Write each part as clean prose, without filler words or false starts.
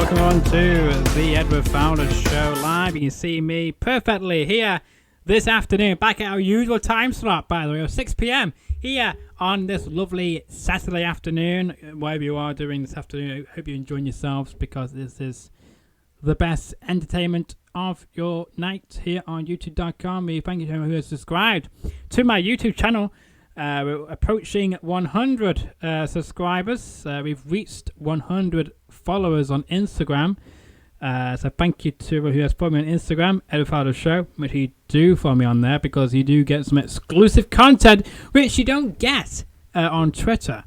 welcome on to the Edward Fowler Show live. You can see me perfectly here this afternoon, back at our usual time slot, by the way, of 6 p.m. here on this lovely Saturday afternoon. Wherever you are during this afternoon, I hope you're enjoying yourselves, because this is the best entertainment of your night here on youtube.com. We thank you to everyone who has subscribed to my YouTube channel. We're approaching 100 subscribers. We've reached 100 followers on Instagram. So thank you to everyone who has followed me on Instagram, Edward Fowler Show. Make sure you do follow me on there, because you do get some exclusive content which you don't get on Twitter.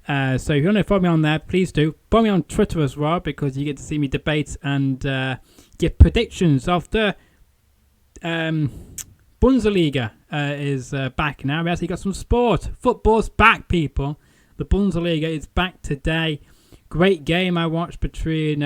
So if you want to follow me on there, please do. Follow me on Twitter as well, because you get to see me debate and give predictions of the Bundesliga is back now. We actually got some sport. Football's back, people. The Bundesliga is back today. Great game I watched between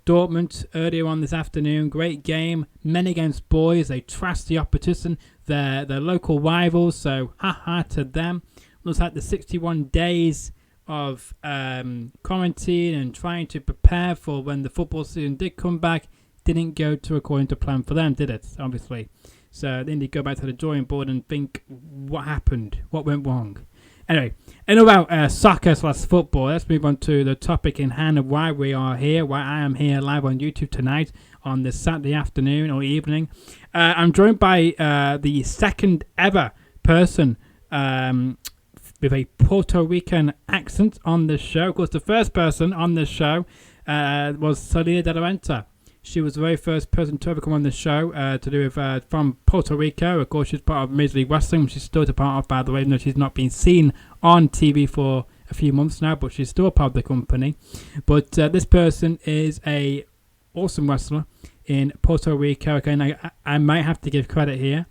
Dortmund earlier on this afternoon. Great game. Men against boys. They trashed the opposition, their local rivals. So, haha to them. Looks like the 61 days of quarantine and trying to prepare for when the football season did come back didn't go to according to plan for them, did it? Obviously. So they need to go back to the drawing board and think, what happened? What went wrong? Anyway, enough about soccer/football. Let's move on to the topic in hand of why we are here, why I am here live on YouTube tonight on this Saturday afternoon or evening. I'm joined by the second ever person with a Puerto Rican accent on this show. Of course, the first person on this show was Salida de la Renta. She was the very first person to ever come on the show to do with from Puerto Rico. Of course, she's part of Major League Wrestling, which she's still a part of, by the way, even though she's not been seen on TV for a few months now, but she's still a part of the company. But this person is a awesome wrestler in Puerto Rico. Okay, and I might have to give credit here.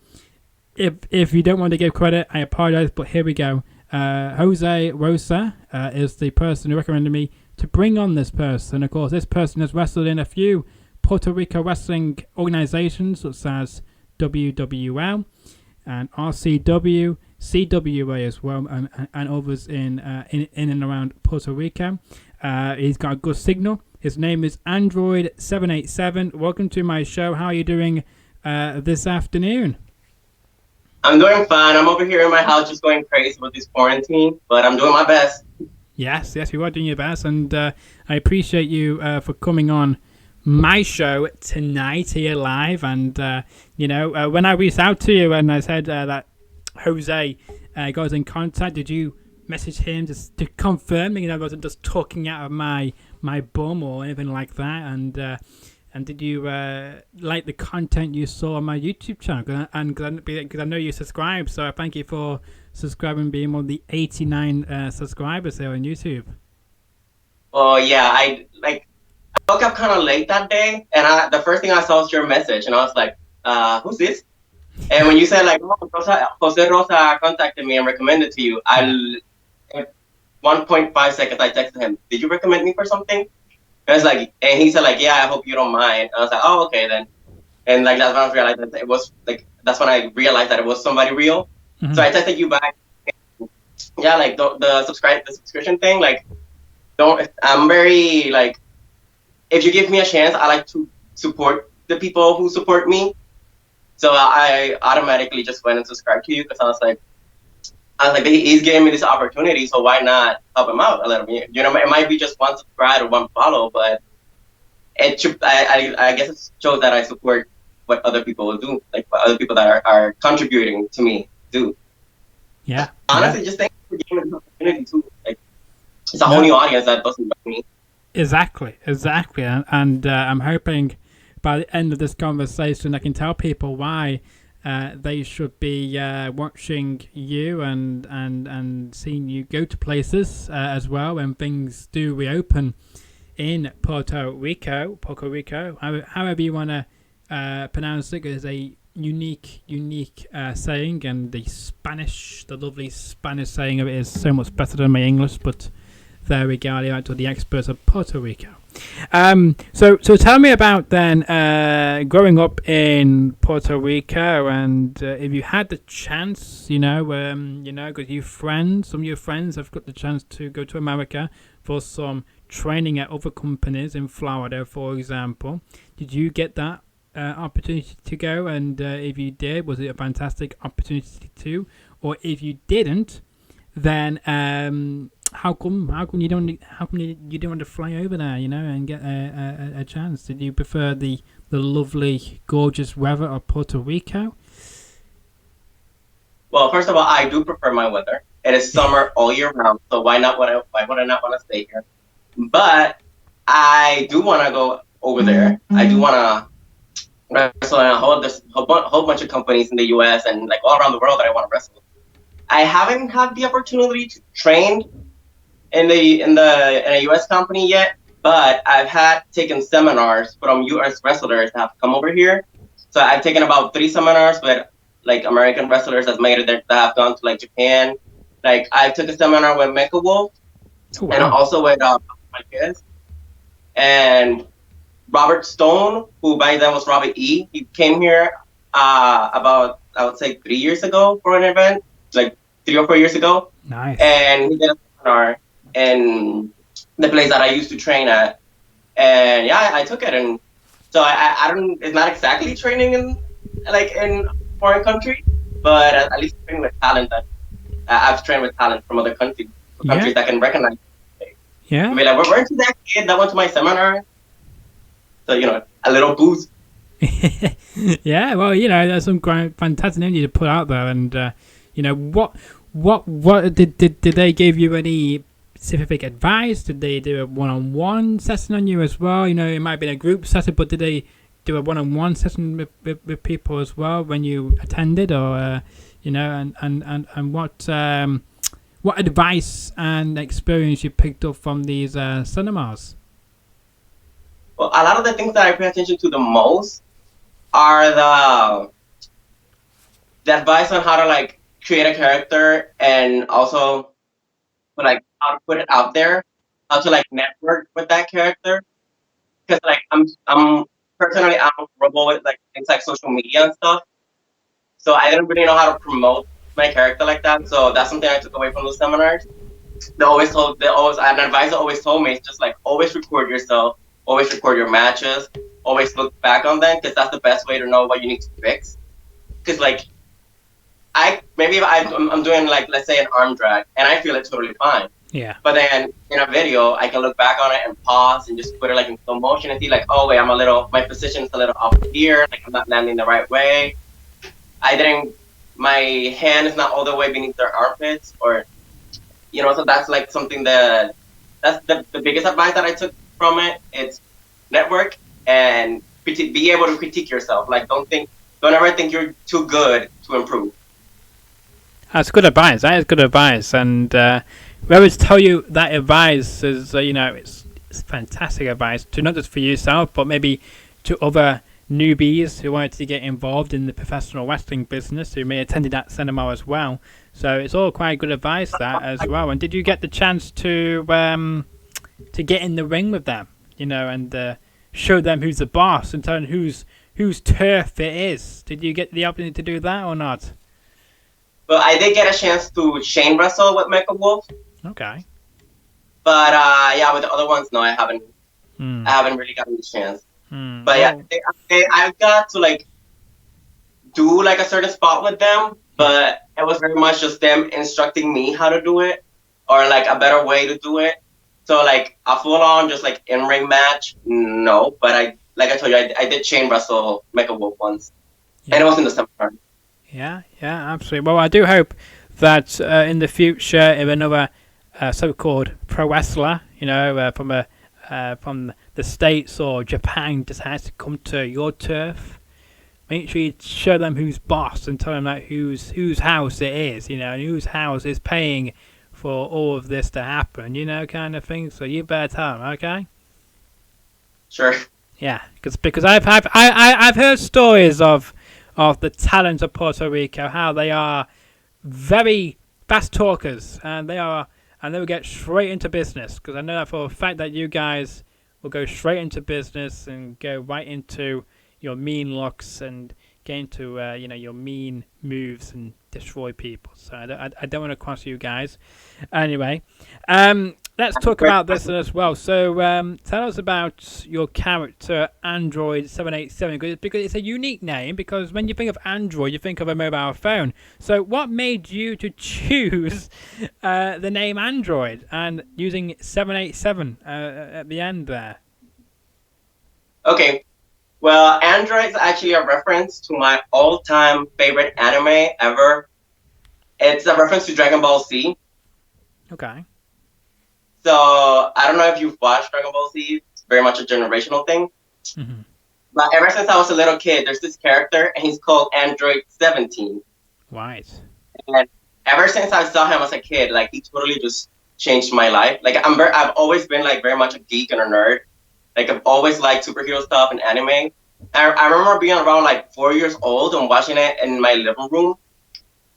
If you don't want to give credit, I apologize, but here we go. Jose Rosa is the person who recommended me to bring on this person. Of course, this person has wrestled in a few Puerto Rico wrestling organizations such as WWL and RCW, CWA as well, and others in and around Puerto Rico. He's got a good signal. His name is Android787. Welcome to my show. How are you doing this afternoon? I'm doing fine. I'm over here in my house just going crazy with this quarantine, but I'm doing my best. Yes, you are doing your best, and I appreciate you for coming on my show tonight here live. And when I reached out to you and I said that Jose got us in contact, did you message him just to confirm? I wasn't just talking out of my bum or anything like that. And did you like the content you saw on my YouTube channel? And because I know you subscribe, so thank you for subscribing, being one of the 89 subscribers here on YouTube. Oh yeah, I woke up kind of late that day, and the first thing I saw was your message, and I was like, who's this? And when you said like, oh, Jose Rosa contacted me and recommended to you, in 1.5 seconds I texted him, did you recommend me for something? And I was like, and he said like, yeah, I hope you don't mind. I was like, oh, okay then. And like that's when I realized that it was like, that's when I realized that it was somebody real. Mm-hmm. So I texted you back. Yeah, like the subscription thing, like, I'm very like, if you give me a chance, I like to support the people who support me. So I automatically just went and subscribed to you because I was like, he's giving me this opportunity, so why not help him out a little bit? You know, it might be just one subscribe or one follow, but it should, I guess it shows that I support what other people will do, like what other people that are contributing to me do. Yeah. Honestly, just thank you for giving me this opportunity too. Like, it's a whole new audience that doesn't know me. Exactly. And I'm hoping by the end of this conversation, I can tell people why they should be watching you and seeing you go to places as well when things do reopen in Puerto Rico, however you want to pronounce it. It's a unique saying, and the lovely Spanish saying of it is so much better than my English, but there we go. I leave out to the experts of Puerto Rico. So tell me about then growing up in Puerto Rico, and if you had the chance, because some of your friends have got the chance to go to America for some training at other companies in Florida, for example. Did you get that opportunity to go? And if you did, was it a fantastic opportunity too? Or if you didn't, then how come you didn't want to fly over there, and get a chance? Did you prefer the lovely, gorgeous weather of Puerto Rico? Well, first of all, I do prefer my weather. It is summer all year round, so why would I not want to stay here? But I do want to go over there. I do want to wrestle in a whole bunch of companies in the U.S. and like all around the world that I want to wrestle. I haven't had the opportunity to train in a U.S. company yet, but I've taken seminars from U.S. wrestlers that have come over here. So I've taken about 3 seminars with like American wrestlers that made it there, that have gone to like Japan. Like I took a seminar with Mecha Wolf, and also with my kids, and Robert Stone, who by then was Robert E. He came here about, I would say, 3 years ago for an event, like 3 or 4 years ago. Nice. And he did a seminar in the place that I used to train at. And yeah, I took it. And so I don't, it's not exactly training in foreign country, but at least training with talent that I've trained with talent from other countries that can recognize. Yeah. I mean, like, weren't you that kid that went to my seminar? So, a little boost. Yeah, well, there's some fantastic names to put out there. And, what did they give you any specific advice? Did they do a one-on-one session on you as well? It might have been a group session, but did they do a one-on-one session with people as well when you attended? Or, and what advice and experience you picked up from these seminars? Well, a lot of the things that I pay attention to the most are the advice on how to like create a character, and also like how to put it out there, how to like network with that character. Because like I'm personally I'm horrible with like things like social media and stuff, so I didn't really know how to promote my character like that. So that's something I took away from those seminars. An advisor always told me, it's just like always record yourself. Always record your matches. Always look back on them, because that's the best way to know what you need to fix. Because like, if I'm doing like, let's say an arm drag, and I feel it totally fine. Yeah. But then in a video, I can look back on it and pause and just put it like in slow motion and see like, oh wait, my position's a little off here. Like I'm not landing the right way. My hand is not all the way beneath their armpits, or, so that's like something that's the biggest advice that I took from it. It's network and be able to critique yourself. Like don't ever think you're too good to improve. That's good advice. That is good advice. And we always tell you that advice is, it's fantastic advice to not just for yourself, but maybe to other newbies who wanted to get involved in the professional wrestling business, who may have attended that seminar as well. So it's all quite good advice, that as well. And did you get the chance to get in the ring with them, and show them who's the boss and tell them whose turf it is? Did you get the opportunity to do that or not? Well, I did get a chance to chain wrestle with Mecha Wolf. Okay. But with the other ones, no, I haven't. I haven't really gotten the chance. But yeah, I got to like do like a certain spot with them, but it was very much just them instructing me how to do it, or like a better way to do it. So like a full on just like in ring match, no. But I told you, I did chain wrestle Mecha Wolf once, and it was in the seminar. Yeah, absolutely. Well, I do hope that in the future, if another so-called pro wrestler, from the States or Japan decides to come to your turf, make sure you show them who's boss and tell them like whose house it is, and whose house is paying for all of this to happen, kind of thing. So you better tell them, okay? Sure. Yeah, because I've heard stories of the talent of Puerto Rico, how they are very fast talkers, and they will get straight into business. Because I know that for a fact that you guys will go straight into business and go right into your mean looks and get into your mean moves and destroy people. So I don't want to cross you guys. Anyway, let's talk about this as well. So, tell us about your character, Android 787, because it's a unique name. Because when you think of Android, you think of a mobile phone. So, what made you to choose the name Android and using 787 at the end there? Okay. Well, Android is actually a reference to my all-time favorite anime ever. It's a reference to Dragon Ball Z. Okay. So I don't know if you've watched Dragon Ball Z. It's very much a generational thing. Mm-hmm. But ever since I was a little kid, there's this character, and he's called Android 17. Right. And ever since I saw him as a kid, like he totally just changed my life. Like I've always been like very much a geek and a nerd. Like I've always liked superhero stuff and anime. I remember being around like 4 years old and watching it in my living room.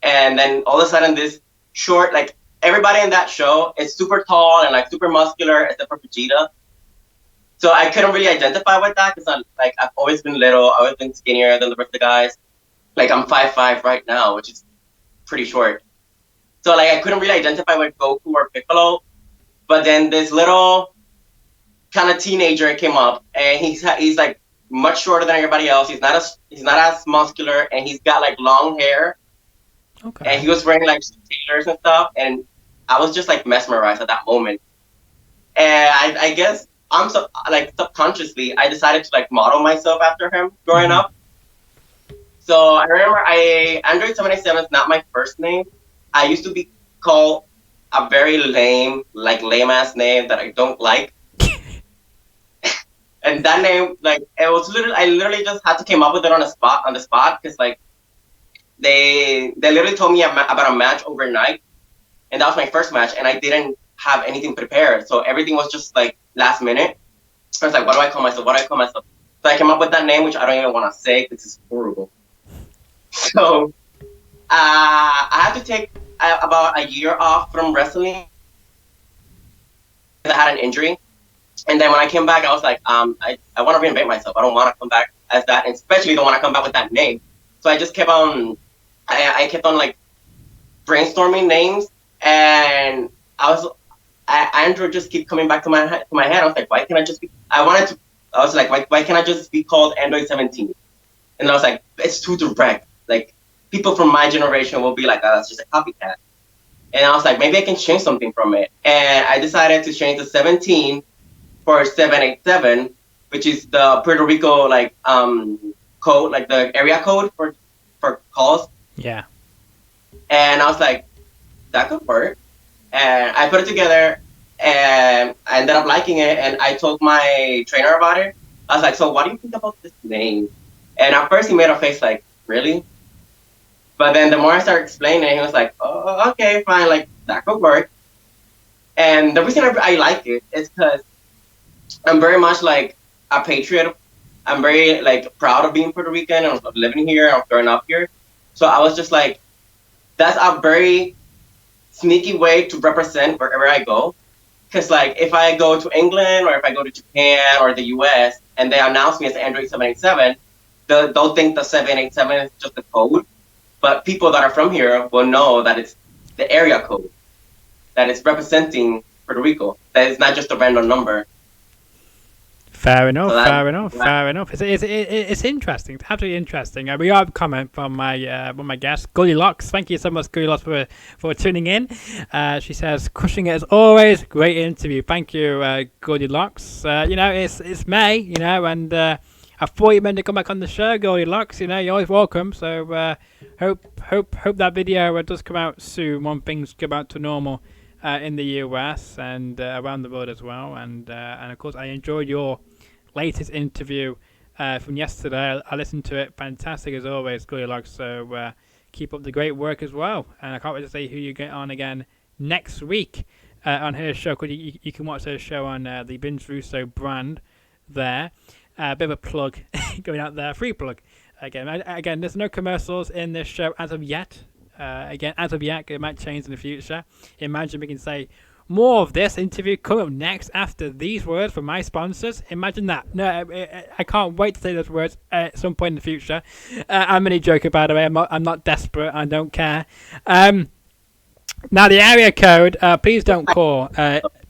And then all of a sudden this short, like everybody in that show is super tall and like super muscular except for Vegeta. So I couldn't really identify with that because I've always been little, I've always been skinnier than the rest of the guys. Like I'm 5'5" right now, which is pretty short. So like I couldn't really identify with Goku or Piccolo. But then this little kind of teenager came up, and he's like much shorter than everybody else. He's not as muscular, and he's got like long hair. Okay. And he was wearing like tailors and stuff, and I was just like mesmerized at that moment. And I guess subconsciously I decided to like model myself after him growing up. So I remember Android 787 is not my first name. I used to be called a very lame ass name that I don't like. And that name, like, it was I literally just had to came up with it on the spot, because like they literally told me about a match overnight, and that was my first match, and I didn't have anything prepared, so everything was just like last minute. I was like, what do I call myself? So I came up with that name, which I don't even want to say because it's horrible. So I had to take about a year off from wrestling. I had an injury. And then when I came back, I was like, I want to reinvent myself. I don't want to come back as that, and especially don't want to come back with that name. So I just kept on, I kept on like brainstorming names, and Andrew just keep coming back to my head. I was like, why can't I just be? I was like, why can't I just be called Android 17? And I was like, it's too direct. Like people from my generation will be like, oh, that's just a copycat. And I was like, maybe I can change something from it. And I decided to change the 17 for 787, which is the Puerto Rico like code, like the area code for calls. Yeah. And I was like, that could work. And I put it together, and I ended up liking it. And I told my trainer about it. I was like, so what do you think about this name? And at first he made a face like, really? But then the more I started explaining, he was like, oh, okay, fine, like that could work. And the reason I like it is because I'm very much like a patriot. I'm very like proud of being Puerto Rican and of living here and of growing up here. So I was just like, that's a very sneaky way to represent wherever I go. Because like if I go to England or if I go to Japan or the US and they announce me as Android 787, they'll think the 787 is just a code. But people that are from here will know that it's the area code, that it's representing Puerto Rico, that it's not just a random number. Fair enough. It's interesting. It's absolutely interesting. We got a comment from my guest, Goldilocks. Thank you so much, Goldilocks, for tuning in. She says, crushing it as always. Great interview. Thank you, Goldilocks. It's May, and I thought you meant to come back on the show, Goldilocks. You're always welcome. So hope that video does come out soon when things go back to normal in the US and around the world as well. And of course, I enjoyed your latest interview from yesterday. I listened to it. Fantastic as always, Goldilocks. So keep up the great work as well. And I can't wait to see who you get on again next week on her show. Cause you can watch her show on the Vince Russo brand there. A bit of a plug going out there, free plug. Again, there's no commercials in this show as of yet. As of yet, it might change in the future. Imagine we can say more of this interview coming up next after these words from my sponsors. Imagine that. No, I can't wait to say those words at some point in the future. I'm only joking, by the way. I'm not desperate. I don't care. Now the area code. Please don't call.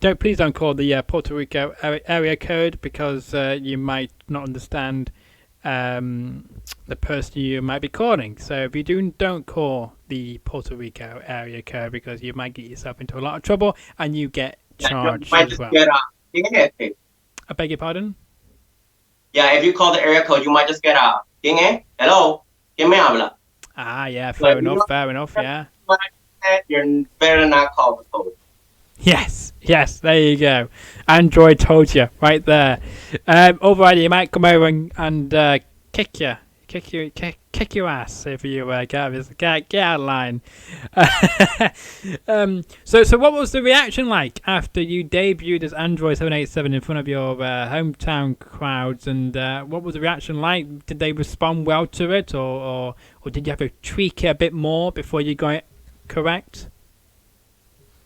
Please don't call the Puerto Rico area code because you might not understand the person you might be calling. So if you don't call the Puerto Rico area code because you might get yourself into a lot of trouble and you get charged might as just well. get a. I beg your pardon? Yeah, if you call the area code, you might just get a. ¿Quién es? Hello. ¿Quién me habla? Ah, yeah, fair enough, yeah. You're better not call the code. Yes, there you go. Android told you right there. Otherwise, you might come over and kick your ass if you get out of line. So what was the reaction like after you debuted as Android 787 in front of your hometown crowds? And what was the reaction like? Did they respond well to it, or did you have to tweak it a bit more before you got it correct?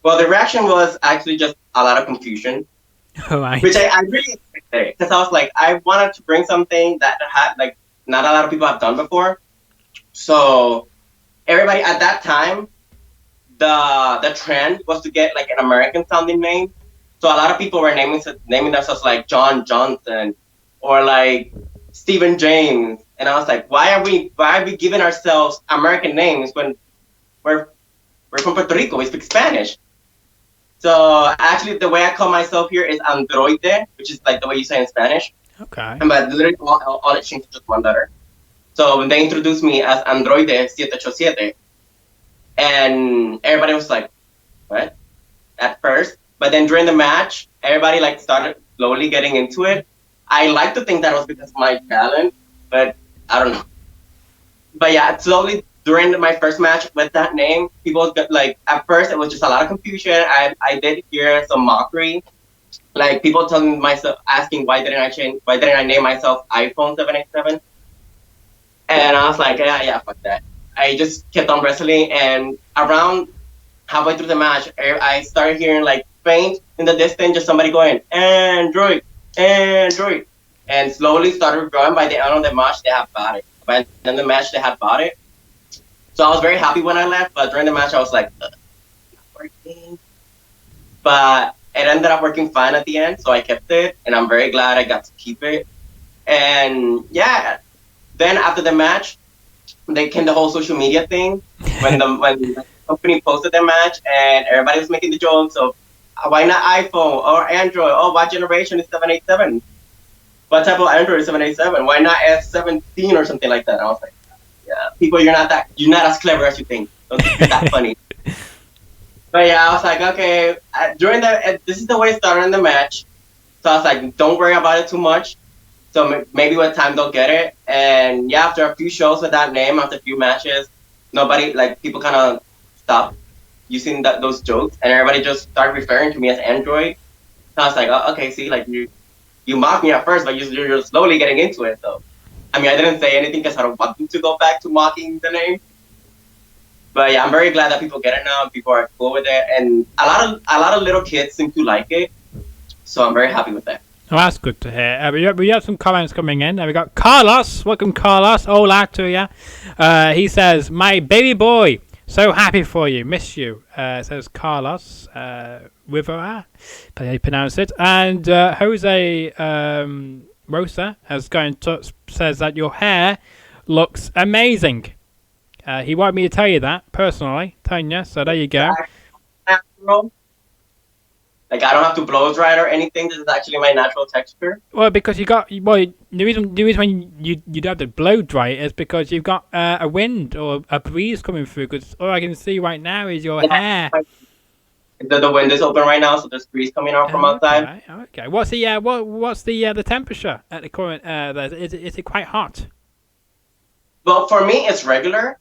Well, the reaction was actually just a lot of confusion. All right. Which I really expected, because I was like, I wanted to bring something that had like not a lot of people have done before. So everybody at that time, the trend was to get like an American sounding name. So a lot of people were naming themselves like John Johnson or like Stephen James, and I was like, why are we giving ourselves American names when we're from Puerto Rico? We speak Spanish. So actually, the way I call myself here is Androide, which is like the way you say in Spanish. Okay. But literally all it changed to just one letter. So when they introduced me as Androide 787, and everybody was like, what? At first. But then during the match, everybody like started slowly getting into it. I like to think that was because of my talent, but I don't know. But yeah, slowly during my first match with that name, people got like, at first it was just a lot of confusion. I did hear some mockery, like people telling myself, asking why didn't I name myself iPhone 787? And I was like, yeah, fuck that. I just kept on wrestling, and around halfway through the match, I started hearing like faint in the distance, just somebody going, Android, and slowly started growing. By the end of the match, they had bought it. By the end of the match, they had bought it. So I was very happy when I left, but during the match, I was like, not working. But it ended up working fine at the end, so I kept it, and I'm very glad I got to keep it. And yeah, then after the match, they came the whole social media thing when the company posted their match, and everybody was making the jokes of why not iPhone or Android? Oh, what generation is 787? What type of Android is 787? Why not S17 or something like that? And I was like, yeah, people, you're not as clever as you think. Don't think you're that funny. But yeah, I was like, okay. This is the way it started in the match. So I was like, don't worry about it too much. So maybe with time they'll get it. And yeah, after a few shows with that name, after a few matches, people kind of stopped using those jokes, and everybody just started referring to me as Android. So I was like, oh, okay, see, like you mocked me at first, but you're slowly getting into it. So I mean, I didn't say anything because I don't want them to go back to mocking the name. But yeah, I'm very glad that people get it now and people are cool with it, and a lot of little kids seem to like it. So I'm very happy with that. Oh, that's good to hear. We have some comments coming in. We got Carlos. Welcome, Carlos. Hola to you. He says, my baby boy, so happy for you. Miss you. Says Carlos Rivera, how you pronounce it. And Jose Rosa has got in touch, says that your hair looks amazing. He wanted me to tell you that personally, Tanya. So there you go. Natural. Like I don't have to blow dry it or anything. This is actually my natural texture. Well, because the reason when you don't have to blow dry it is because you've got a wind or a breeze coming through. Because all I can see right now is your hair. The wind is open right now, so there's breeze coming out from outside. Okay. What's the temperature at the current? Is it quite hot? Well, for me, it's regular,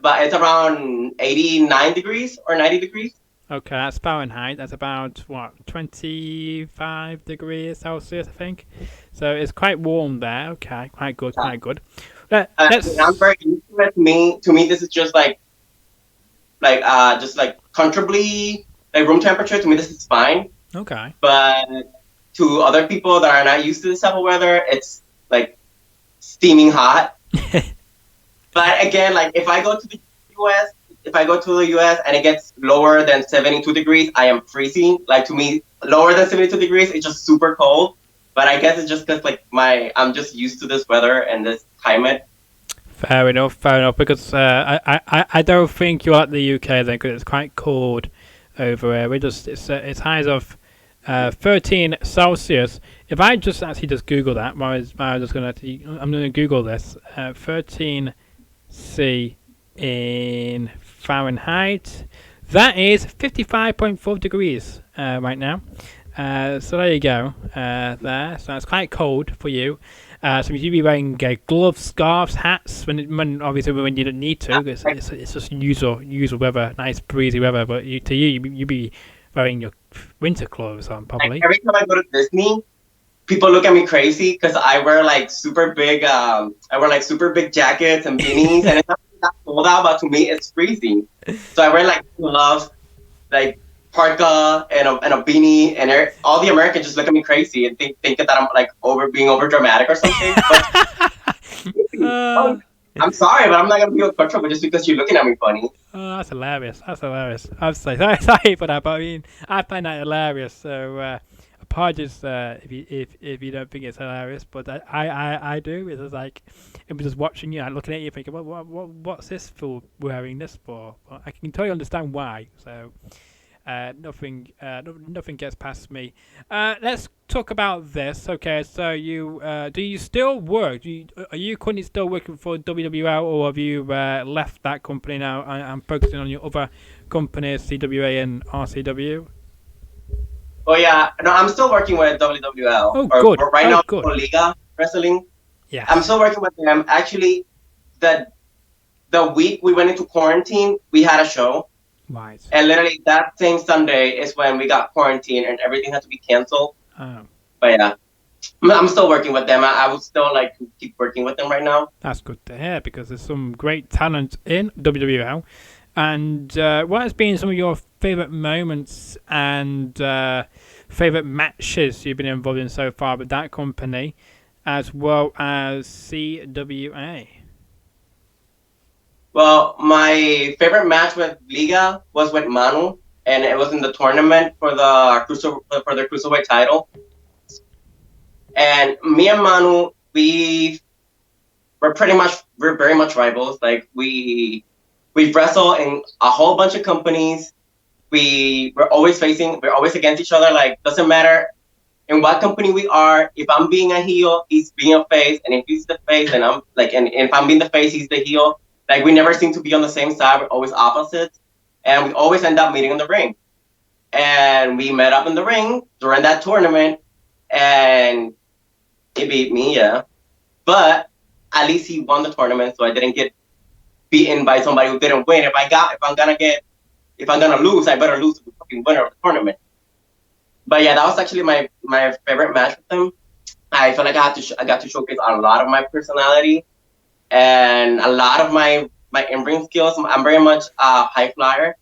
but it's around 89 degrees or 90 degrees. Okay, that's Fahrenheit. That's about, 25 degrees Celsius, I think. So it's quite warm there. Okay, quite good. I'm very used to it. To me, this is just just comfortably, like room temperature. To me, this is fine. Okay. But to other people that are not used to this type of weather, it's like steaming hot. But again, like if I go to the U.S., if I go to the US and it gets lower than 72 degrees, I am freezing. Like to me, lower than 72 degrees, it's just super cold. But I guess it's just because like I'm just used to this weather and this climate. Fair enough. Because I don't think you're at the UK then, because it's quite cold over here. It's highs of 13 Celsius. If I just Google that, I'm gonna Google this 13 C in Fahrenheit. That is 55.4 degrees right now. So there you go. There. So it's quite cold for you. So you'd be wearing gloves, scarves, hats when obviously when you don't need to. It's just usual weather, nice breezy weather. But you'd be wearing your winter clothes on probably. Like every time I go to Disney, people look at me crazy because I wear like super big jackets and beanies, and it's not that cold out, but to me it's freezing. So I wear like gloves, like parka and a beanie, and all the Americans just look at me crazy and think that I'm like being over dramatic or something. But I'm sorry, but I'm not gonna be uncomfortable just because you're looking at me funny. Oh, that's hilarious. I'm sorry for that, but I mean, I find that hilarious. So apologies if you don't think it's hilarious, but I do. It's just like it was just watching you, and looking at you, thinking, what's this for wearing this for? Well, I can totally understand why. So. Nothing gets past me. Let's talk about this. Okay, so do you still work? Are you currently still working for WWL, or have you left that company now and focusing on your other companies, CWA and RCW? Oh yeah, no, I'm still working with WWL. Oh, good. Right now, good. For Liga Wrestling. Yeah. I'm still working with them. Actually, the week we went into quarantine, we had a show. Right. And literally that same Sunday is when we got quarantined and everything had to be canceled. Oh. But yeah, I'm still working with them. I would still like to keep working with them right now. That's good to hear, because there's some great talent in WWL. And what has been some of your favourite moments and favourite matches you've been involved in so far with that company, as well as CWA? Well, my favorite match with Liga was with Manu, and it was in the tournament for the cruiserweight title. And me and Manu, we're very much rivals. Like we wrestle in a whole bunch of companies. We're always against each other. Like, doesn't matter in what company we are. If I'm being a heel, he's being a face, and if he's the face, and I'm like, and if I'm being the face, he's the heel. Like, we never seem to be on the same side. We're always opposites. And we always end up meeting in the ring. And we met up in the ring during that tournament. And he beat me, yeah. But at least he won the tournament, so I didn't get beaten by somebody who didn't win. If I'm gonna lose, I better lose to the fucking winner of the tournament. But yeah, that was actually my favorite match with him. I feel like I got to showcase a lot of my personality and a lot of my in-ring skills. I'm very much a high flyer,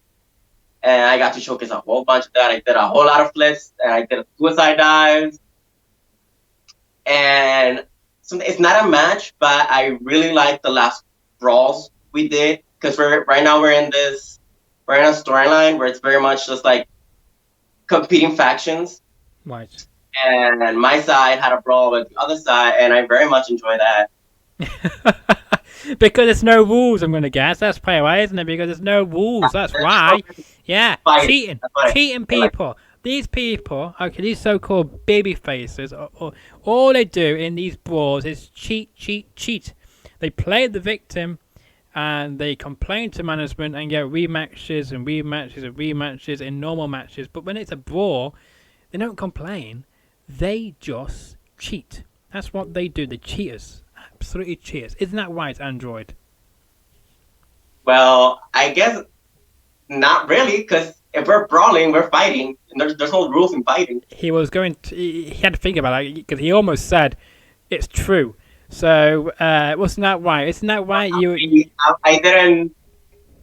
and I got to showcase a whole bunch of that. I did a whole lot of flips, and I did suicide dives. And so it's not a match, but I really like the last brawls we did, because right now we're in a storyline where it's very much just like competing factions. Right. And my side had a brawl with the other side, and I very much enjoy that. Because there's no rules, I'm going to guess. That's probably why, isn't it? Because there's no rules. That's why. Yeah. Cheating people. These people, okay, these so-called baby faces, all they do in these brawls is cheat. They play the victim, and they complain to management and get rematches in normal matches. But when it's a brawl, they don't complain. They just cheat. That's what they do. They're cheaters. Absolutely cheaters. Isn't that right, Android? Well, I guess not really, because if we're brawling, we're fighting. And there's no rules in fighting. He had to think about that, because he almost said it's true. So, wasn't that right? Isn't that right? I didn't.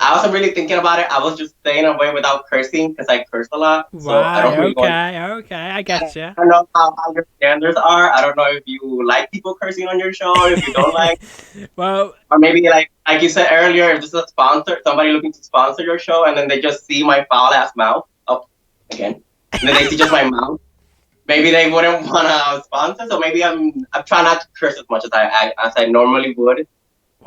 I wasn't really thinking about it. I was just staying away without cursing because I curse a lot. So I Right. don't really want. Okay. I get you. I don't know how your standards are. I don't know if you like people cursing on your show, or if you don't like, Well, or maybe like you said earlier, if this is a sponsor, somebody looking to sponsor your show, and then they just see my foul ass mouth. Oh, again, and then they see just my mouth. Maybe they wouldn't want to sponsor. So maybe I'm trying not to curse as much as I normally would.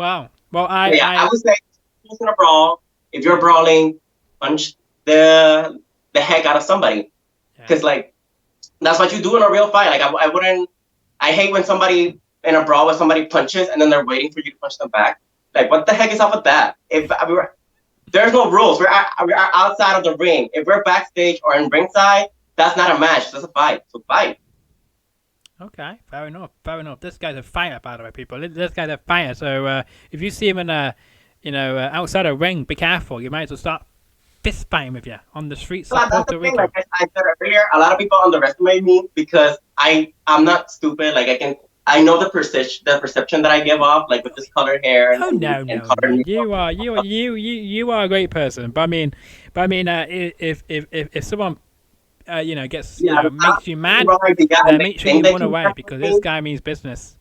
wow. Well, But yeah, I would say if you're in a brawl, if you're brawling, punch the heck out of somebody, because like that's what you do in a real fight. Like I wouldn't. I hate when somebody in a brawl with somebody punches and then they're waiting for you to punch them back. Like what the heck is up with that? There's no rules. We're outside of the ring. If we're backstage or in ringside, that's not a match. That's a fight. So fight. Okay, fair enough. Fair enough. This guy's a fighter, by the way, people. This guy's a fighter. So if you see him in a, outside a ring, be careful. You might as well start fist fighting with you on the streets of Puerto Rico. Like I said earlier, a lot of people underestimate me because I'm not stupid. Like I know the perception that I give off, like with this colored hair. No. You are a great person. But I mean, if someone gets makes you mad, then make sure you run away because this guy means business.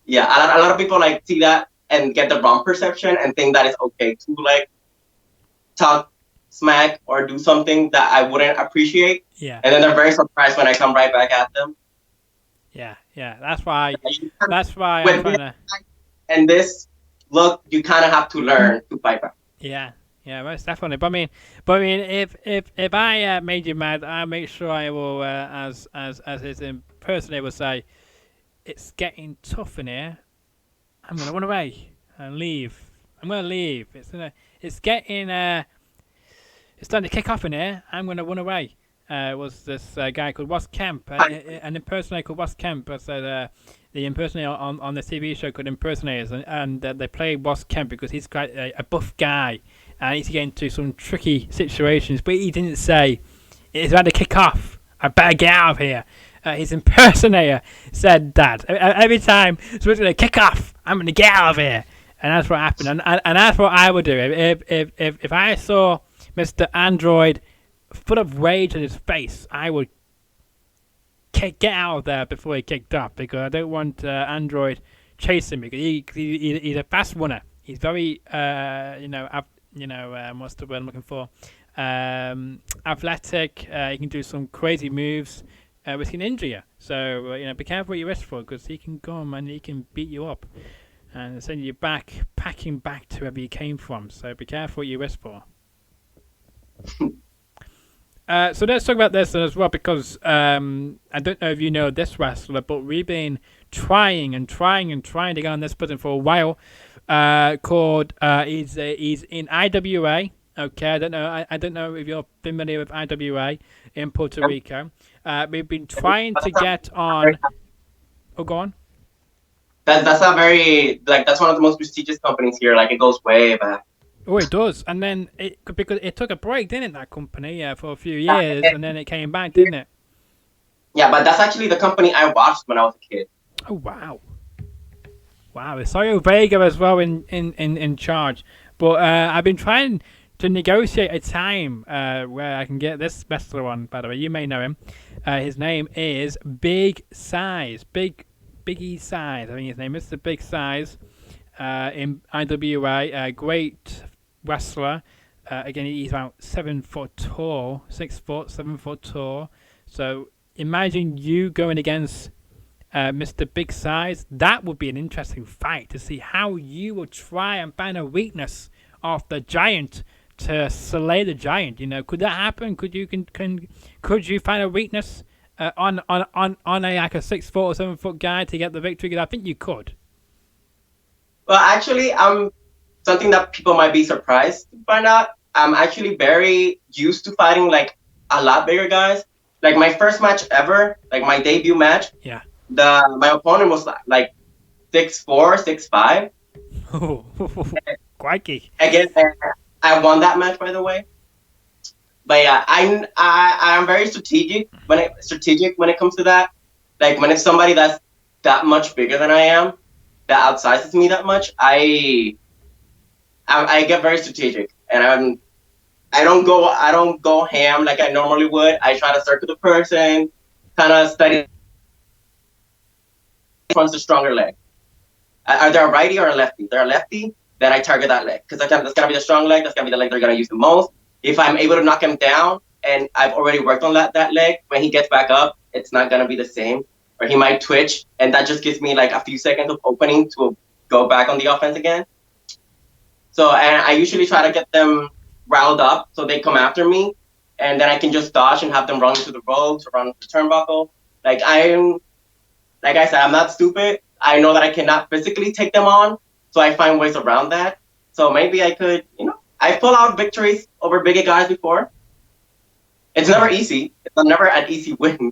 Yeah, a lot of people like see that and get the wrong perception and think that it's okay to like talk smack or do something that I wouldn't appreciate. Yeah. And then they're very surprised when I come right back at them. Yeah. That's why I'm trying to. And this look, you kind of have to learn to fight back. Yeah, most definitely. But I mean, if I made you mad, I make sure I will, as his impersonator would say, it's getting tough in here. I'm gonna run away and leave. I'm gonna leave. It's getting it's starting to kick off in here. I'm gonna run away. Was this guy called Ross Kemp, an impersonator called Ross Kemp? Said the impersonator on the TV show called Impersonators, and they play Ross Kemp because he's quite a buff guy, and he's getting into some tricky situations. But he didn't say it's about to kick off. I better get out of here. His impersonator said that every time it's going to kick off, I'm going to get out of here, and that's what happened. And that's what I would do if I saw Mr. Android full of rage in his face. I would get out of there before he kicked off because I don't want Android chasing me. Because he's a fast runner. He's very what's the word I'm looking for? Athletic. He can do some crazy moves, which can injure you. So be careful what you risk for because he can come and he can beat you up and send you packing back to wherever you came from. So be careful what you risk for. So let's talk about this as well because I don't know if you know this wrestler, but we've been trying to get on this person for a while. Called he's in IWA. Okay, I don't know if you're familiar with IWA in Puerto Rico. We've been trying to get on. Oh, go on. That's a very that's one of the most prestigious companies here. Like it goes way back. Oh, it does, and then because it took a break, didn't it? That company, for a few years, and then it came back, didn't it? Yeah, but that's actually the company I watched when I was a kid. Oh wow! It's Soyo Vega as well in charge, but I've been trying to negotiate a time where I can get this wrestler on. By the way, you may know him. His name is Biggie Size. I think his name is the Big Size. In IWA, great wrestler. Again, he's about 7 foot tall, 6 foot, 7 foot tall. So imagine you going against Mr. Big Size. That would be an interesting fight to see how you will try and find a weakness of the giant to slay the giant. Could that happen? Could you find a weakness on a 6 foot or 7 foot guy to get the victory? Because I think you could. Well, actually, something that people might be surprised to find out. I'm actually very used to fighting like a lot bigger guys. Like my first match ever, like my debut match. Yeah. My opponent was like 6'4", 6'5". Oh, quirky. Again, I won that match, by the way. But yeah, I'm very strategic when it comes to that. Like when it's somebody that's that much bigger than I am, that outsizes me that much, I I get very strategic, and I don't go ham like I normally would. I try to circle the person, kind of study which one's the stronger leg. Are they a righty or a lefty? If they're a lefty, then I target that leg because that's gonna be the strong leg. That's gonna be the leg they're gonna use the most. If I'm able to knock him down, and I've already worked on that leg, when he gets back up, it's not gonna be the same, or he might twitch, and that just gives me like a few seconds of opening to go back on the offense again. So, and I usually try to get them riled up so they come after me, and then I can just dodge and have them run into the ropes or run into the turnbuckle. Like I said, I'm not stupid. I know that I cannot physically take them on, so I find ways around that. So maybe I could, I pull out victories over bigger guys before. It's never easy. It's never an easy win.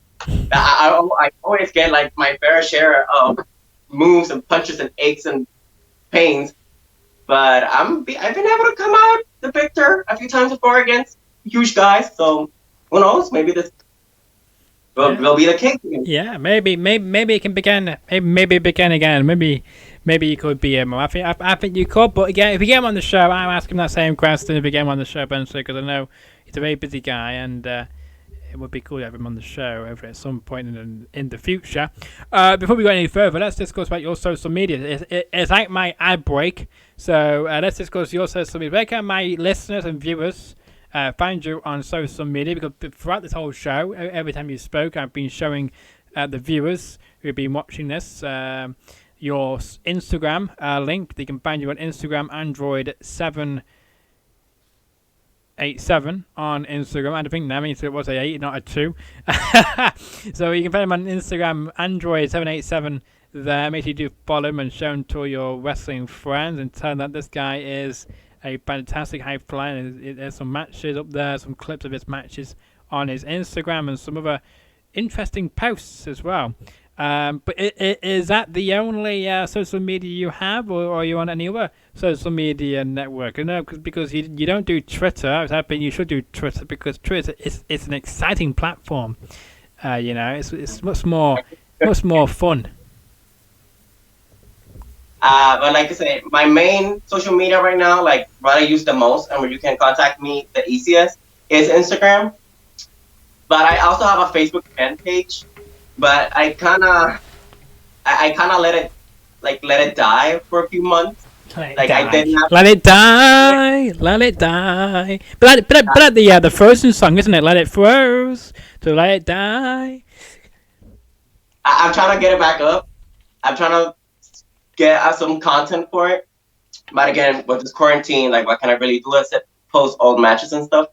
I always get like my fair share of moves and punches and aches and pains. But I've been able to come out the victor a few times before against huge guys. So who knows? Maybe this will be the case. Yeah, maybe it can begin. Maybe begin again. Maybe you could be him. I think you could. But again, if you get him on the show, I'll ask him that same question if you get him on the show eventually, because I know he's a very busy guy, and it would be cool to have him on the show over at some point in the future. Before we go any further, let's discuss about your social media. It's like my ad break. So let's discuss your social media. Where can my listeners and viewers find you on social media? Because throughout this whole show, every time you spoke, I've been showing the viewers who've been watching this your Instagram link. They can find you on Instagram, Android 787 on Instagram. I think that means it was a 8, not a 2. So you can find him on Instagram, Android 787. There, make sure you do follow him and show him to all your wrestling friends and tell them that this guy is a fantastic high flyer. There's some matches up there, some clips of his matches on his Instagram, and some other interesting posts as well. But is that the only social media you have, or are you on any other social media network? No, because you don't do Twitter. I was hoping you should do Twitter, because Twitter is an exciting platform. It's much more fun. But like I say, my main social media right now, like what I use the most and where you can contact me the easiest, is Instagram. But I also have a Facebook fan page. But I kind of let it die for a few months. I did not let it die. But the Frozen song, isn't it? Let it froze to let it die. I'm trying to get it back up. I'm trying to get some content for it. But again, with this quarantine, like what can I really do except post old matches and stuff?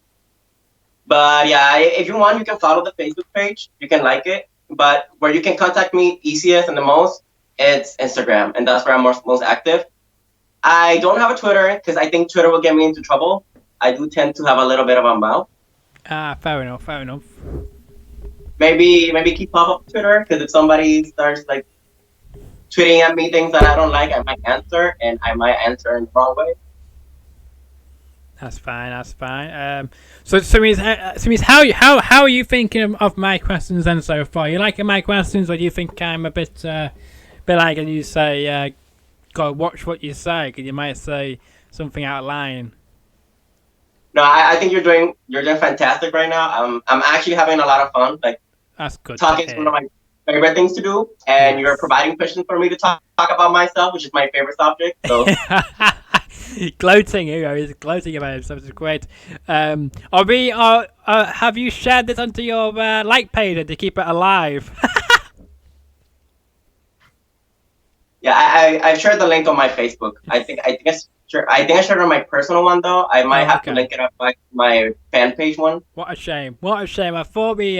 But yeah, if you want, you can follow the Facebook page. You can like it. But where you can contact me easiest and the most, it's Instagram, and that's where I'm most active. I don't have a Twitter because I think Twitter will get me into trouble. I do tend to have a little bit of a mouth. Fair enough. Maybe keep up Twitter, because if somebody starts like tweeting at me things that I don't like, I might answer, and I might answer in the wrong way. That's fine. So how are you thinking of my questions then so far? You liking my questions, or do you think I'm a bit like, and you say, gotta watch what you say, because you might say something out of line? No, I think you're doing fantastic right now. I'm actually having a lot of fun. Like, that's good. Talking is one of my favorite things to do, and you're providing questions for me to talk about myself, which is my favorite subject. So. Gloating, he's gloating about himself, which is great. Have you shared this onto your like page to keep it alive? Yeah, I've shared the link on my Facebook. I think I shared it on my personal one though. I might have to link it up like my fan page one. What a shame! I thought we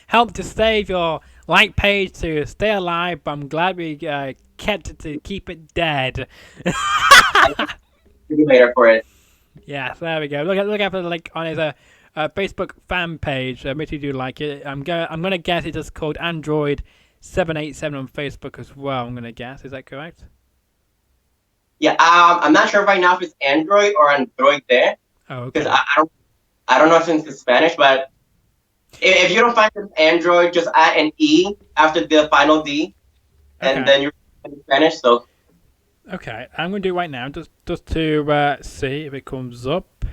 helped to save your like page to stay alive, but I'm glad we kept it to keep it dead. Later for it. Yeah, so there we go. Look out for the link on his Facebook fan page. Make sure you do like it. I'm gonna guess it's just called Android 787 on Facebook as well. I'm gonna guess. Is that correct? Yeah. I'm not sure right now if it's Android or Android there. Oh, okay. Because I don't know if it's Spanish, but if you don't find it Android, just add an E after the final D, and then you're in Spanish. So. Okay, I'm going to do it right now just to see if it comes up.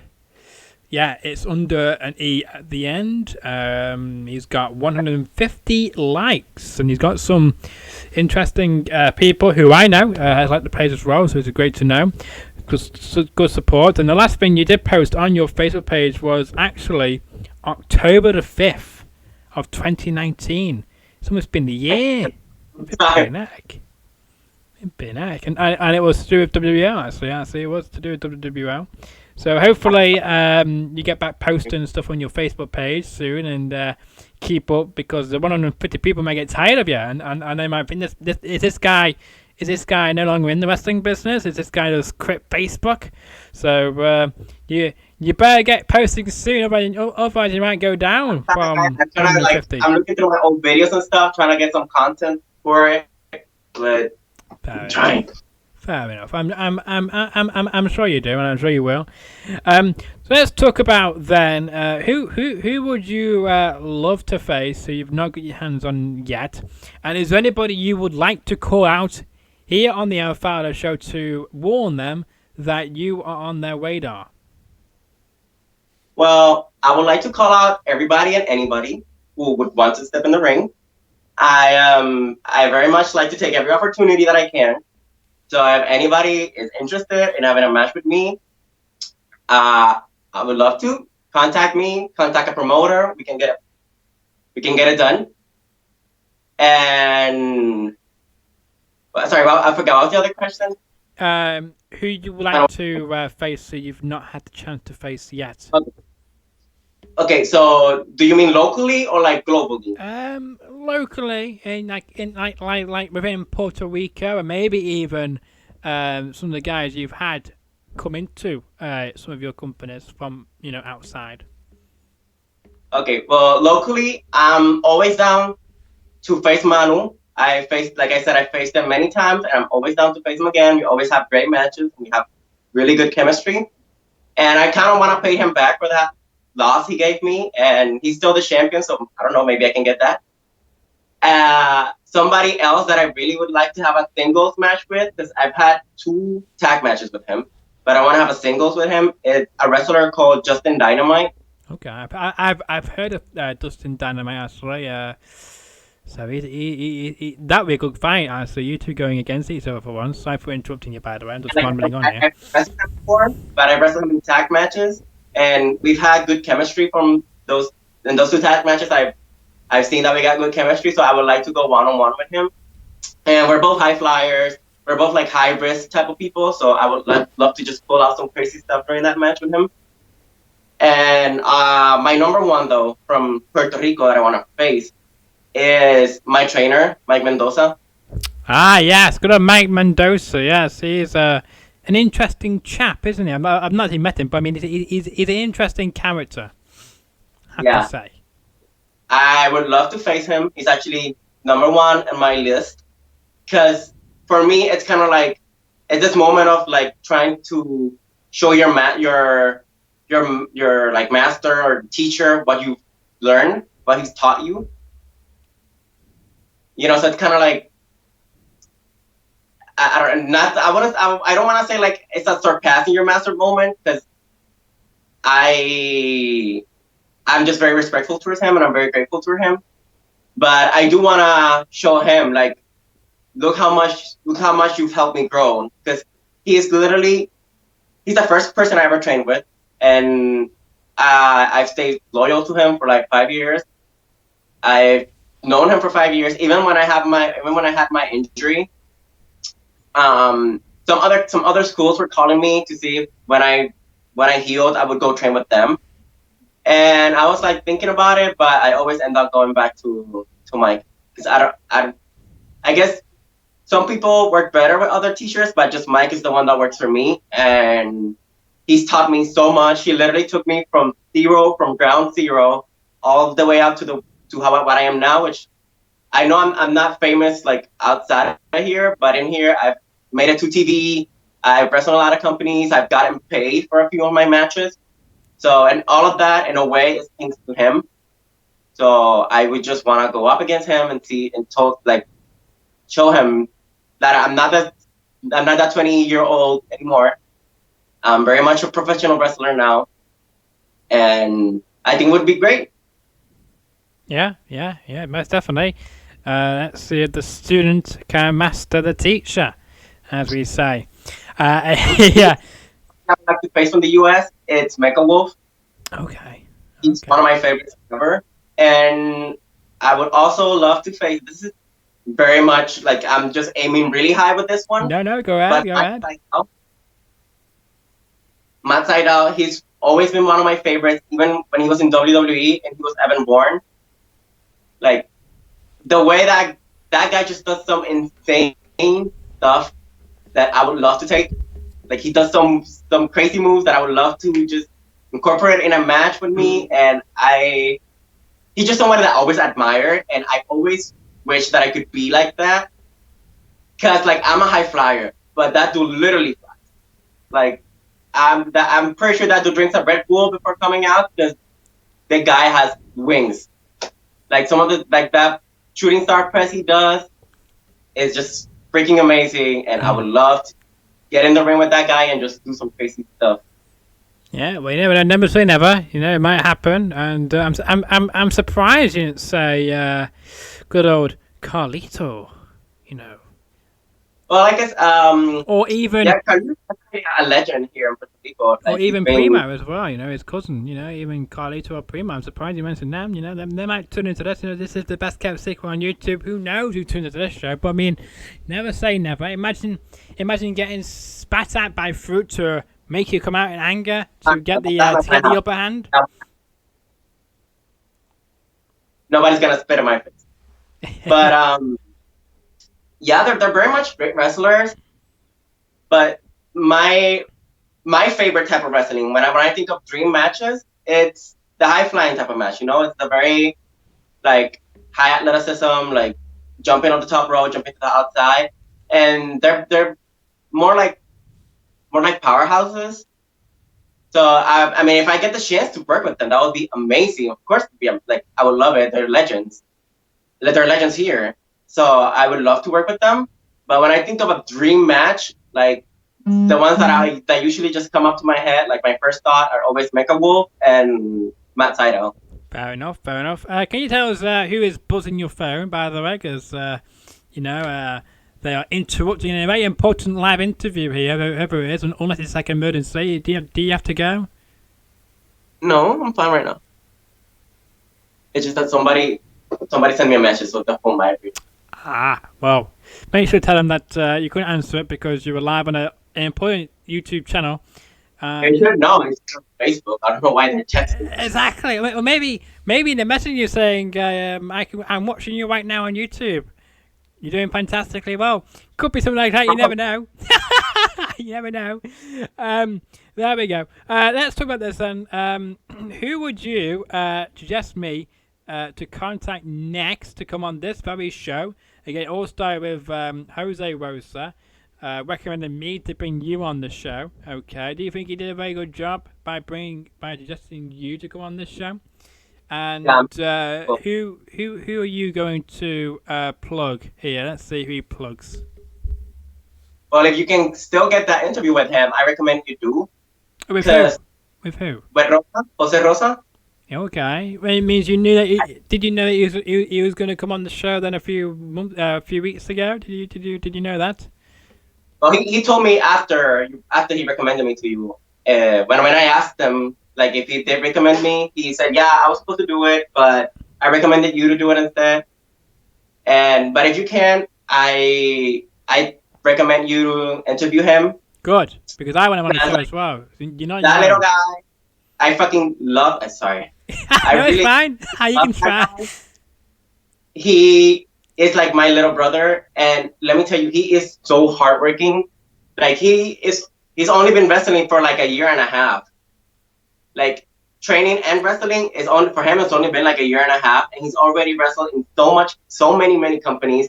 Yeah, it's under an E at the end. He's got 150 likes, and he's got some interesting people who I know has liked the page as well, so it's great to know. Good support. And the last thing you did post on your Facebook page was actually October the 5th of 2019. It's almost been a year. And it was to do with WWL, actually. Actually, it was to do with WWL. So hopefully you get back posting stuff on your Facebook page soon and keep up, because the 150 people may get tired of you, and they might think is this guy no longer in the wrestling business? Is this guy just quit Facebook? So you better get posting soon, otherwise you might go down from 150. I'm looking through my old videos and stuff, trying to get some content for it, but I'm trying. Fair enough. I'm sure you do, and I'm sure you will. So let's talk about then who would you love to face who you've not got your hands on yet, and is there anybody you would like to call out here on the Edward Fowler Show to warn them that you are on their radar? Well, I would like to call out everybody and anybody who would want to step in the ring. I very much like to take every opportunity that I can. So if anybody is interested in having a match with me, I would love to contact me, contact a promoter. We can get it done. And sorry, I forgot what was the other question. Who you would like to face so you've not had the chance to face yet? Okay, so do you mean locally or like globally? Locally, in within Puerto Rico, and maybe even some of the guys you've had come into some of your companies from outside. Okay, well, locally, I'm always down to face Manu. Like I said, I faced him many times, and I'm always down to face him again. We always have great matches. We have really good chemistry, and I kind of want to pay him back for that loss he gave me, and he's still the champion, so I don't know, maybe I can get that. Somebody else that I really would like to have a singles match with, because I've had 2 tag matches with him, but I want to have a singles with him, is a wrestler called Justin Dynamite. Okay, I've heard of Justin Dynamite, actually. So he that would be a good fight, actually. You two going against each other for once. Sorry for interrupting you, by the way. I'm just rambling on here. I've wrestled him before, but I wrestled him in tag matches, and we've had good chemistry from those 2 tag matches. I've seen that we got good chemistry, so I would like to go one-on-one with him. And we're both high flyers. We're both like high risk type of people, so I would love to just pull out some crazy stuff during that match with him. And my number one, though, from Puerto Rico that I want to face is my trainer, Mike Mendoza. Ah, yes, good on Mike Mendoza. Yes, he's an interesting chap, isn't he? I've not even met him, but I mean, he's an interesting character, I have to say. I would love to face him. He's actually number 1 on my list, because for me, it's kind of like it's this moment of like trying to show your like master or teacher what you've learned, what he's taught you. So it's kind of like I don't want to say like it's a surpassing your master moment, because I'm just very respectful towards him, and I'm very grateful to him. But I do want to show him, like, look how much you've helped me grow. Because he's the first person I ever trained with, and I've stayed loyal to him for like 5 years. I've known him for 5 years. Even when I had my injury, some other schools were calling me to see if when I healed, I would go train with them. And I was like thinking about it, but I always end up going back to Mike, because I guess some people work better with other teachers, but just Mike is the one that works for me, and he's taught me so much. He literally took me from ground zero, all the way up to what I am now. Which I know I'm not famous like outside of here, but in here I've made it to TV. I've wrestled a lot of companies. I've gotten paid for a few of my matches. So, and all of that, in a way, is thanks to him. So I would just want to go up against him and show him that I'm not I'm not that 20-year-old anymore. I'm very much a professional wrestler now, and I think it would be great. Yeah, most definitely. Let's see if the student can master the teacher, as we say. Yeah. I would like to face from the US. It's Mecha Wolf. Okay. He's one of my favorites ever, and I would also love to face. This is very much like I'm just aiming really high with this one. No, go ahead, go ahead. Matt Sydal, he's always been one of my favorites, even when he was in WWE and he was Evan Bourne. Like, the way that guy just does some insane stuff that I would love to take. Like, he does some crazy moves that I would love to just incorporate in a match with me. And he's just someone that I always admired, and I always wish that I could be like that. Cause like I'm a high flyer, but that dude literally flies. Like I'm pretty sure that dude drinks a Red Bull before coming out because the guy has wings. Like some of the like that shooting star press he does is just freaking amazing, and I would love to get in the ring with that guy and just do some crazy stuff. Yeah, well, you never say never. You know, it might happen, and I'm surprised you didn't say good old Carlito. You know. Well, I guess or even Carlito's a legend here in Puerto Rico. Like, or even Primo as well. You know, his cousin. You know, even Carlito or Primo. I'm surprised you mentioned them. You know, they might tune into this. You know, this is the best kept secret on YouTube. Who knows who tuned into this show? But I mean, never say never. Imagine getting spat at by fruit to make you come out in anger to get the upper hand. Nobody's gonna spit in my face. But yeah, they're very much great wrestlers. But my favorite type of wrestling, when I think of dream matches, it's the high flying type of match. You know, it's the very like high athleticism, like jumping on the top rope, jumping to the outside, and they're more like powerhouses. So I mean, if I get the chance to work with them, that would be amazing. Of course, I would love it. They're legends. They're legends here. So I would love to work with them. But when I think of a dream match, like the ones that usually just come up to my head, like my first thought are always Mecha Wolf and Matt Sydal. Fair enough. Can you tell us who is buzzing your phone, by the way? Because, they are interrupting a very important live interview here, whoever it is, unless it's like an emergency. Do you have to go? No, I'm fine right now. It's just that somebody sent me a message with the phone battery. Well, make sure to tell them that you couldn't answer it because you were live on an important YouTube channel. You should know, it's on Facebook. I don't know why they're texting. Exactly. Well, maybe they're messaging you saying, I'm watching you right now on YouTube. You're doing fantastically well. Could be something like that. You never know. You never know. There we go. Let's talk about this then. Who would you suggest me to contact next to come on this very show? Again, all started with Jose Rosa recommending me to bring you on the show. Okay. Do you think he did a very good job by suggesting you to come on this show? And who are you going to plug here? Let's see who he plugs. Well, if you can still get that interview with him, I recommend you do. With who? With Jose Rosa. Okay. Well, it means you knew that. Did you know that he was going to come on the show then a few weeks ago? Did you know that? Well, he told me after he recommended me to you. When I asked him, like, if he did recommend me, he said, yeah, I was supposed to do it, but I recommended you to do it instead. But if you can, I recommend you to interview him. Good, because I want him on the show as well. You know that little guy, I fucking love. Sorry. It's fine. You can try. He is like my little brother, and let me tell you, he is so hardworking. Like he's only been wrestling for like a year and a half. Like training and wrestling is only for him. It's only been like a year and a half, and he's already wrestled in so many companies.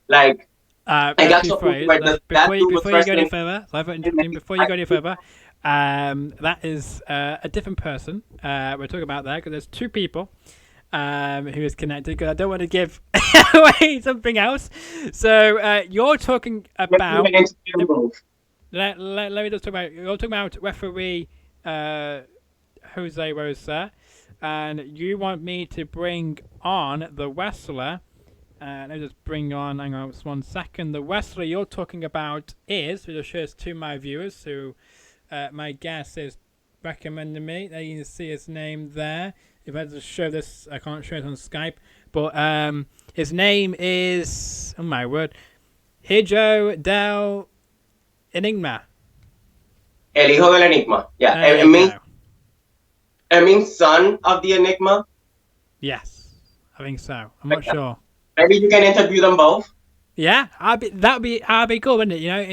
Like I got to before you go any further, that is a different person we're talking about there, because there's two people who is connected, because I don't want to give away something else. So you're talking about. Let me just talk about. You're talking about referee Jose Rosa, and you want me to bring on the wrestler. Let me just bring on. Hang on, just 1 second. The wrestler you're talking about is, which I'll show this to my viewers, who my guest is recommending me. There you can see his name there. If I just show this, I can't show it on Skype, but his name is, oh my word, Hijo del Enigma. El hijo del enigma. Yeah, it means son of the enigma. Yes, I think so. I'm not sure. Maybe you can interview them both. Yeah, that'd be cool, wouldn't it? You know,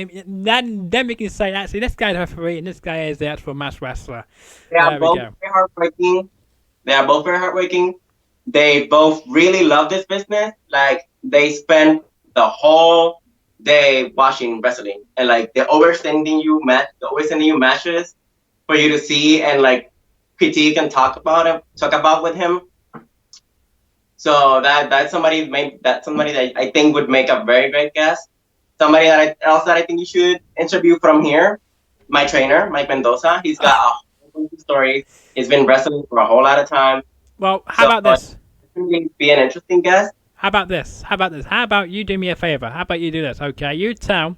then we can say actually this guy's a referee and this guy is the actual match wrestler. They are both very heartbreaking. They both really love this business. Like, they spend the whole day watching wrestling, and like they're always sending you matches for you to see and like critique and talk about with him. So that's somebody that I think would make a very great guest. Somebody that I think you should interview from here. My trainer, Mike Mendoza. He's got a whole bunch of stories. He's been wrestling for a whole lot of time. Well, how about this? Be an interesting guest. How about this? How about you do me a favor? How about you do this? Okay, you do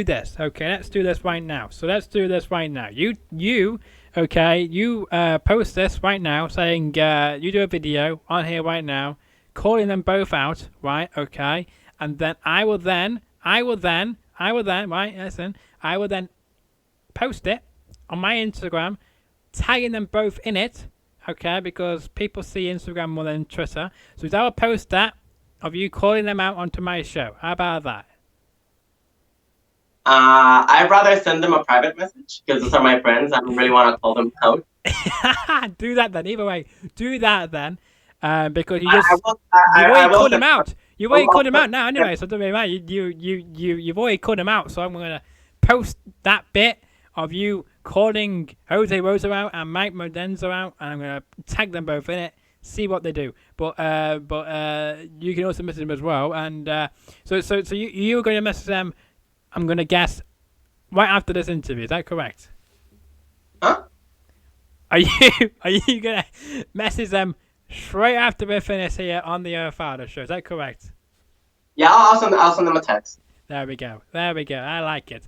this. Okay, let's do this right now. So let's do this right now. You post this right now, saying you do a video on here right now, calling them both out, right? Okay, and then I will then post it on my Instagram, tagging them both in it. Okay, because people see Instagram more than Twitter. So I will post that of you calling them out onto my show. How about that? I'd rather send them a private message, because those are my friends. I don't really want to call them out. Do that then. Either way, do that then. Because you've already called them out. You've already called them out now anyway, so it doesn't really matter. You've already called them out, so I'm going to post that bit of you calling Jose Rosa out and Mike Mendoza out, and I'm going to tag them both in it, see what they do. But you can also message them as well. And so you're going to message them, I'm going to guess, right after this interview. Is that correct? Huh? Are you going to message them straight after we finish here on the Fowler Show? Is that correct? Yeah, I'll send them a text. There we go. I like it.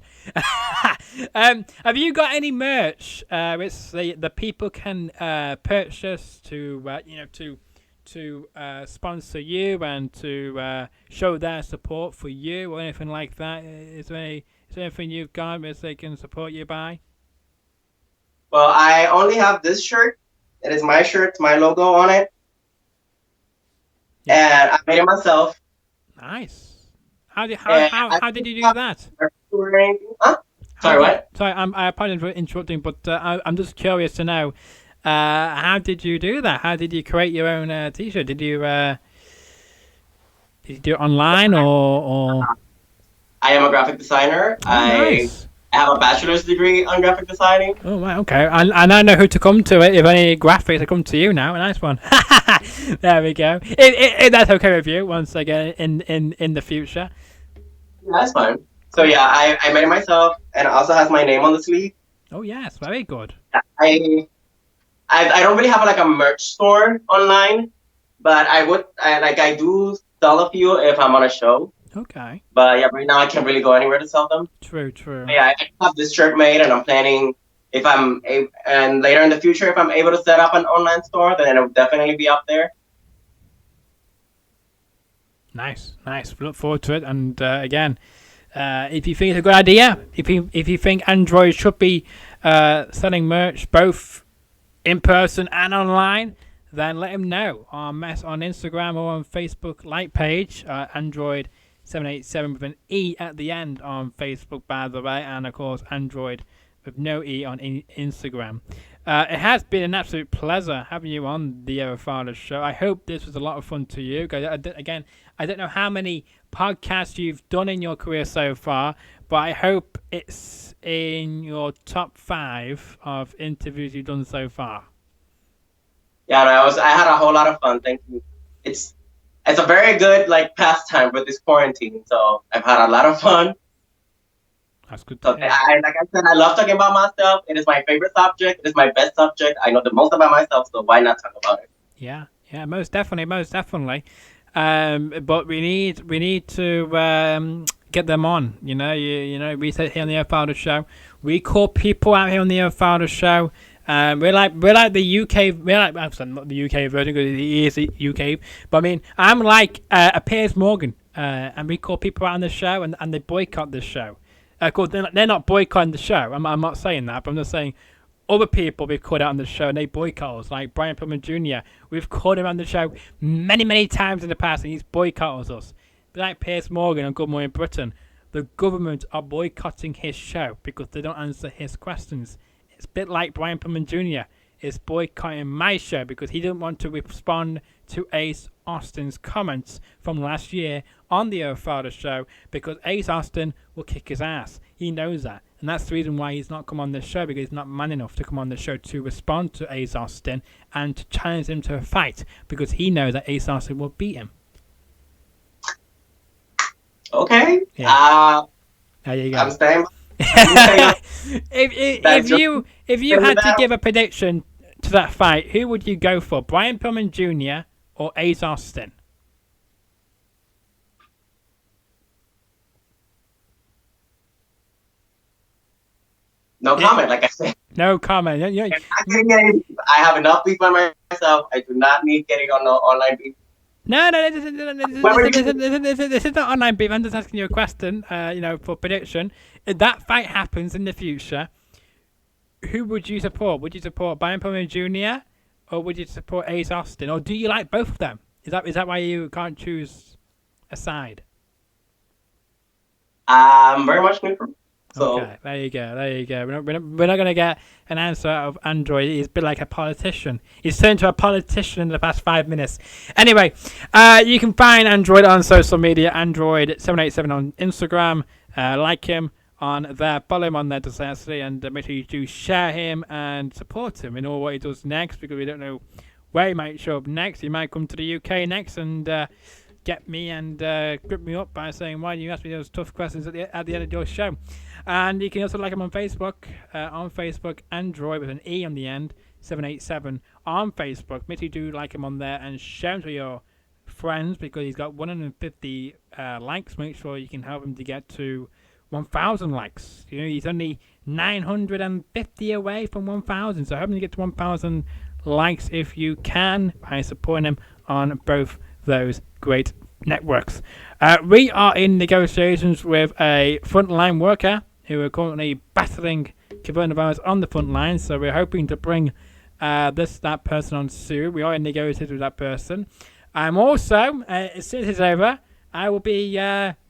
Have you got any merch which the people can purchase to sponsor you and to show their support for you or anything like that? Is there anything you've got which they can support you by? Well, I only have this shirt. It is my shirt, my logo on it. Yeah. And I made it myself. Nice. How did you do that? Huh? Sorry, what? Sorry, I apologize for interrupting, but I'm just curious to know, how did you do that? How did you create your own T-shirt? Did you do it online or? I am a graphic designer. Oh, nice. I have a bachelor's degree on graphic designing. Oh, right, okay. And I know who to come to if any graphics. I come to you now. A nice one. There we go. That's okay with you once again in the future. Yeah, that's fine. So yeah, I made it myself, and it also has my name on the sleeve. Oh yes, very good. I don't really have like a merch store online, but I do sell a few if I'm on a show. Okay. But yeah, right now I can't really go anywhere to sell them. True. But yeah, I have this shirt made, and I'm planning and later in the future, if I'm able to set up an online store, then it'll definitely be up there. Nice. Look forward to it. And again, if you think it's a good idea, if you think Android should be selling merch both in person and online, then let him know on Instagram or on Facebook like page, Android 787 with an E at the end on Facebook, by the way, and of course Android with no E on Instagram. It has been an absolute pleasure having you on the Fowler Show. I hope this was a lot of fun to you. Again, I don't know how many podcasts you've done in your career so far, but I hope it's in your top 5 of interviews you've done so far. Yeah, no, I had a whole lot of fun. Thank you. It's it's a very good like pastime with this quarantine. So I've had a lot of fun. That's good to So hear. like I said, I love talking about myself. It is my favorite subject. It is my best subject. I know the most about myself, so why not talk about it? Yeah, yeah, most definitely, most definitely. But we need to get them on. We said here on the Fowler Show, we call people out here on the Fowler Show. We're like the UK. We're like, I'm sorry, not the UK version because it is the UK. But I mean, I'm like a Piers Morgan, and we call people out on the show, and they boycott the show. Of course, they're not boycotting the show. I'm not saying that, but I'm just saying other people we've called out on the show and they boycott us, like Brian Pillman Jr. We've called him on the show many, many times in the past and he's boycotted us. But like Piers Morgan on Good Morning Britain, the government are boycotting his show because they don't answer his questions. It's a bit like Brian Pillman Jr. is boycotting my show because he didn't want to respond to Ace Austin's comments from last year on the O'Farrell show because Ace Austin will kick his ass. He knows that. And that's the reason why he's not come on this show, because he's not man enough to come on the show to respond to Ace Austin and to challenge him to a fight, because he knows that Ace Austin will beat him. Okay. Yeah. There you go. I'm staying. if you had to give a prediction to that fight, who would you go for? Brian Pillman Jr. or Ace Austin? No comment, like I said. No comment. I have enough beef by myself. I do not need getting on no online beef. No, this is not online beef. I'm just asking you a question, for prediction. If that fight happens in the future, who would you support? Would you support Brian Pillman Jr. or would you support Ace Austin? Or do you like both of them? Is that why you can't choose a side? Very much neutral. So. Okay, there you go. We're not going to get an answer out of Android. He's a bit like a politician. He's turned to a politician in the past 5 minutes. Anyway, you can find Android on social media. Android787 on Instagram. Like him on there. Follow him on there, decisively. And make sure you do share him and support him in all what he does next, because we don't know where he might show up next. He might come to the UK next and get me and grip me up by saying, why do you ask me those tough questions at the end of your show? And you can also like him on Facebook. Android with an E on the end, 787 on Facebook. Make sure you do like him on there and share him to your friends, because he's got 150 likes. Make sure you can help him to get to 1,000 likes. He's only 950 away from 1,000. So help him to get to 1,000 likes if you can by supporting him on both those great networks. We are in negotiations with a frontline worker who are currently battling coronavirus on the front line, so we're hoping to bring that person on soon. We are in negotiations with that person. I'm also, as soon as it's over, I will be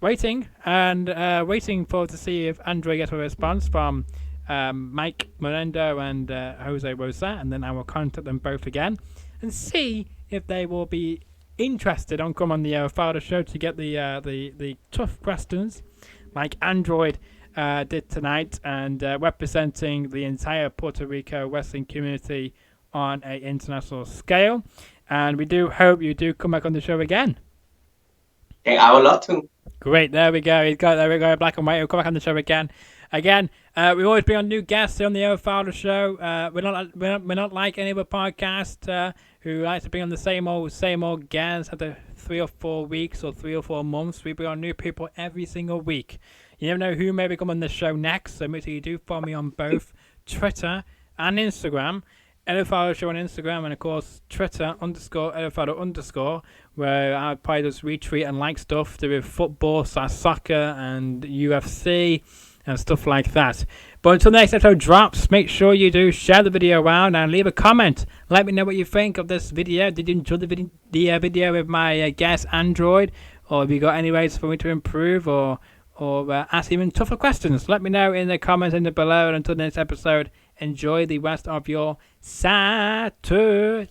waiting to see if Andre gets a response from Mike Morendo and Jose Rosa, and then I will contact them both again and see if they will be interested on come on the Fowler show to get the tough questions like Android did tonight, and representing the entire Puerto Rico wrestling community on an international scale. And we do hope you do come back on the show again. Okay, I would love to. Great, there we go. There we go, black and white. He'll come back on the show again. We always bring on new guests on the Fowler show. We're not like any other podcast who likes to bring on the same old guests after 3 or 4 weeks or 3 or 4 months. We bring on new people every single week. You never know who may be coming on the show next, so make sure you do follow me on both Twitter and Instagram. Edward Fowler Show on Instagram, and of course Twitter _EdwardFowler_, where I probably just retweet and like stuff to do with football, soccer, and UFC and stuff like that. But until the next episode drops, make sure you do share the video around and leave a comment. Let me know what you think of this video. Did you enjoy the video with my guest Android, or have you got any ways for me to improve or ask even tougher questions? Let me know in the comments below. And until the next episode, enjoy the rest of your Saturday.